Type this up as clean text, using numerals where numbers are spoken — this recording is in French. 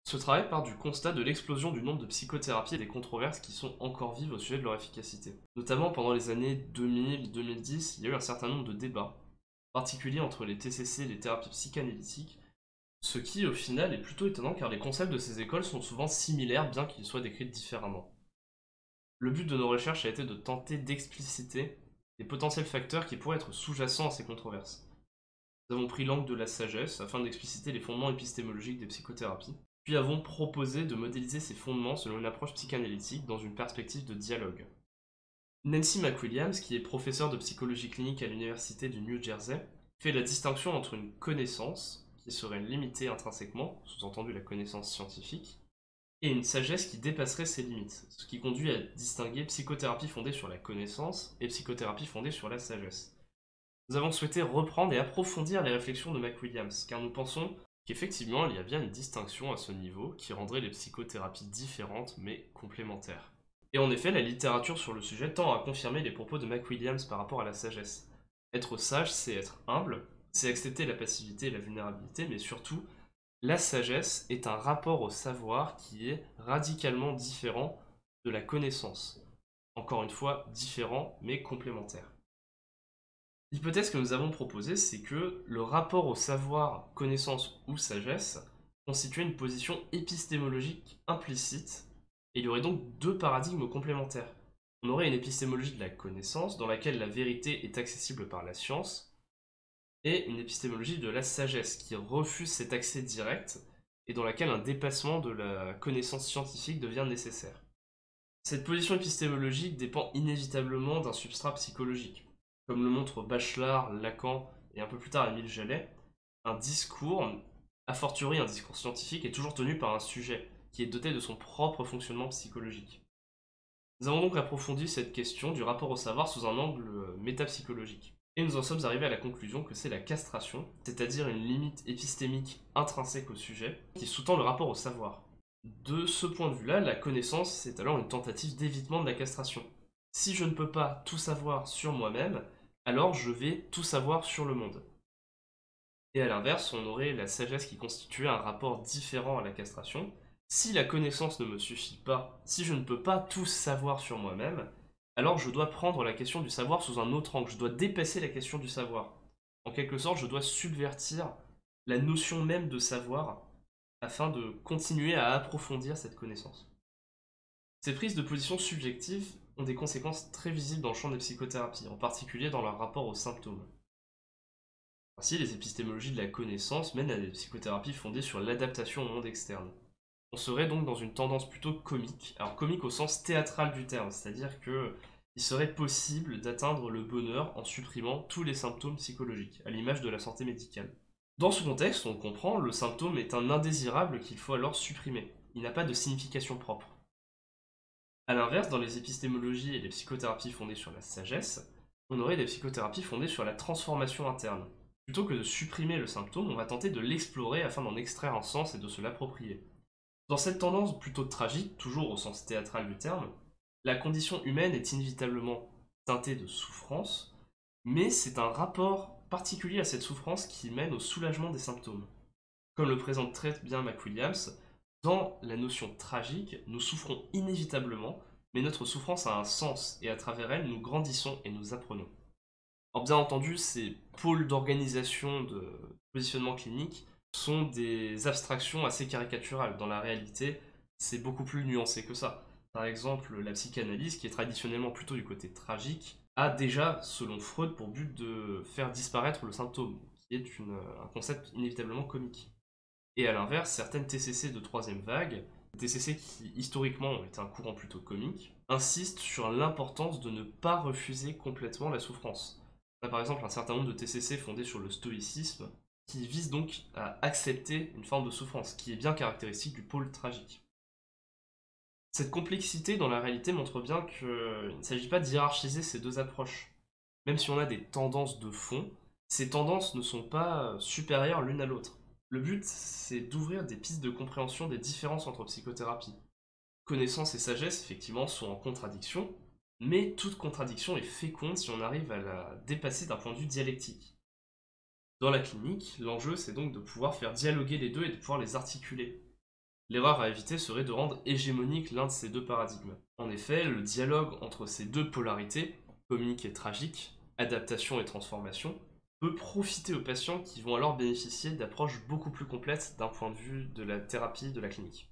Ce travail part du constat de l'explosion du nombre de psychothérapies et des controverses qui sont encore vives au sujet de leur efficacité. Notamment pendant les années 2000-2010, il y a eu un certain nombre de débats, en particulier entre les TCC et les thérapies psychanalytiques, ce qui au final est plutôt étonnant car les concepts de ces écoles sont souvent similaires bien qu'ils soient décrits différemment. Le but de nos recherches a été de tenter d'expliciter les potentiels facteurs qui pourraient être sous-jacents à ces controverses. Nous avons pris l'angle de la sagesse afin d'expliciter les fondements épistémologiques des psychothérapies, puis avons proposé de modéliser ces fondements selon une approche psychanalytique dans une perspective de dialogue. Nancy McWilliams, qui est professeure de psychologie clinique à l'université du New Jersey, fait la distinction entre une connaissance, qui serait limitée intrinsèquement, sous-entendu la connaissance scientifique, et une sagesse qui dépasserait ses limites, ce qui conduit à distinguer psychothérapie fondée sur la connaissance et psychothérapie fondée sur la sagesse. Nous avons souhaité reprendre et approfondir les réflexions de McWilliams, car nous pensons qu'effectivement il y a bien une distinction à ce niveau qui rendrait les psychothérapies différentes mais complémentaires. Et en effet, la littérature sur le sujet tend à confirmer les propos de McWilliams par rapport à la sagesse. Être sage, c'est être humble, c'est accepter la passivité et la vulnérabilité, mais surtout, la sagesse est un rapport au savoir qui est radicalement différent de la connaissance. Encore une fois, différent mais complémentaire. L'hypothèse que nous avons proposée, c'est que le rapport au savoir, connaissance ou sagesse constituait une position épistémologique implicite, et il y aurait donc deux paradigmes complémentaires. On aurait une épistémologie de la connaissance, dans laquelle la vérité est accessible par la science, et une épistémologie de la sagesse, qui refuse cet accès direct, et dans laquelle un dépassement de la connaissance scientifique devient nécessaire. Cette position épistémologique dépend inévitablement d'un substrat psychologique. Comme le montrent Bachelard, Lacan et un peu plus tard Émile Jallet, un discours, a fortiori un discours scientifique, est toujours tenu par un sujet, qui est doté de son propre fonctionnement psychologique. Nous avons donc approfondi cette question du rapport au savoir sous un angle métapsychologique. Et nous en sommes arrivés à la conclusion que c'est la castration, c'est-à-dire une limite épistémique intrinsèque au sujet, qui sous-tend le rapport au savoir. De ce point de vue-là, la connaissance, c'est alors une tentative d'évitement de la castration. Si je ne peux pas tout savoir sur moi-même, alors je vais tout savoir sur le monde. Et à l'inverse, on aurait la sagesse qui constituait un rapport différent à la castration. Si la connaissance ne me suffit pas, si je ne peux pas tout savoir sur moi-même, alors je dois prendre la question du savoir sous un autre angle, je dois dépasser la question du savoir. En quelque sorte, je dois subvertir la notion même de savoir afin de continuer à approfondir cette connaissance. Ces prises de position subjectives ont des conséquences très visibles dans le champ des psychothérapies, en particulier dans leur rapport aux symptômes. Ainsi, les épistémologies de la connaissance mènent à des psychothérapies fondées sur l'adaptation au monde externe. On serait donc dans une tendance plutôt comique, alors comique au sens théâtral du terme, c'est-à-dire qu'il serait possible d'atteindre le bonheur en supprimant tous les symptômes psychologiques, à l'image de la santé médicale. Dans ce contexte, on comprend, le symptôme est un indésirable qu'il faut alors supprimer. Il n'a pas de signification propre. A l'inverse, dans les épistémologies et les psychothérapies fondées sur la sagesse, on aurait des psychothérapies fondées sur la transformation interne. Plutôt que de supprimer le symptôme, on va tenter de l'explorer afin d'en extraire un sens et de se l'approprier. Dans cette tendance plutôt tragique, toujours au sens théâtral du terme, la condition humaine est inévitablement teintée de souffrance, mais c'est un rapport particulier à cette souffrance qui mène au soulagement des symptômes. Comme le présente très bien McWilliams, dans la notion tragique, nous souffrons inévitablement, mais notre souffrance a un sens, et à travers elle, nous grandissons et nous apprenons. Alors bien entendu, ces pôles d'organisation de positionnement clinique sont des abstractions assez caricaturales. Dans la réalité, c'est beaucoup plus nuancé que ça. Par exemple, la psychanalyse, qui est traditionnellement plutôt du côté tragique, a déjà, selon Freud, pour but de faire disparaître le symptôme, qui est un concept inévitablement comique. Et à l'inverse, certaines TCC de troisième vague, TCC qui historiquement ont été un courant plutôt comique, insistent sur l'importance de ne pas refuser complètement la souffrance. On a par exemple un certain nombre de TCC fondés sur le stoïcisme, qui visent donc à accepter une forme de souffrance, qui est bien caractéristique du pôle tragique. Cette complexité dans la réalité montre bien qu'il ne s'agit pas d'hiérarchiser ces deux approches. Même si on a des tendances de fond, ces tendances ne sont pas supérieures l'une à l'autre. Le but, c'est d'ouvrir des pistes de compréhension des différences entre psychothérapies. Connaissance et sagesse, effectivement, sont en contradiction, mais toute contradiction est féconde si on arrive à la dépasser d'un point de vue dialectique. Dans la clinique, l'enjeu, c'est donc de pouvoir faire dialoguer les deux et de pouvoir les articuler. L'erreur à éviter serait de rendre hégémonique l'un de ces deux paradigmes. En effet, le dialogue entre ces deux polarités, comique et tragique, adaptation et transformation, peut profiter aux patients qui vont alors bénéficier d'approches beaucoup plus complètes d'un point de vue de la thérapie de la clinique.